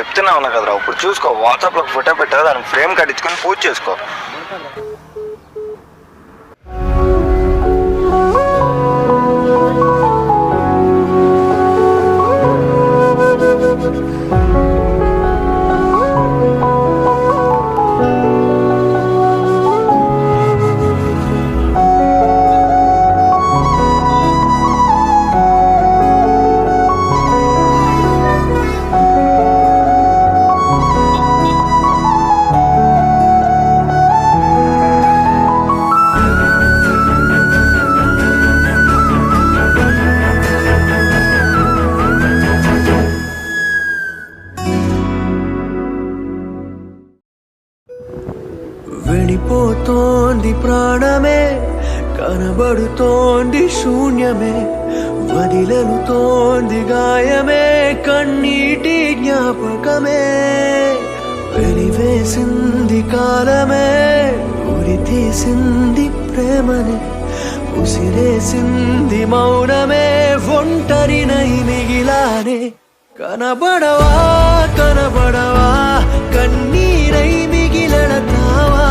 చెప్తున్నా ఉన్నా కదరా, ఇప్పుడు చూసుకో వాట్సాప్లో ఫోటో పెట్టా, దానికి ఫ్రేమ్ కట్టించుకొని పూజ చేసుకో. వెళ్ళిపోతోంది ప్రాణమే, కనబడుతోంది శూన్యమే, వదిలనుతోంది గాయమే, కన్నీటి జ్ఞాపకమే. వెలివేసింది కాలమే, ఉరి తీసింది ప్రేమనే, ఉసిరేసింది మౌనమే, ఒంటరినై మిగిలానే. కనబడవా కనబడవా, కన్నీరై మిగిలడతావా,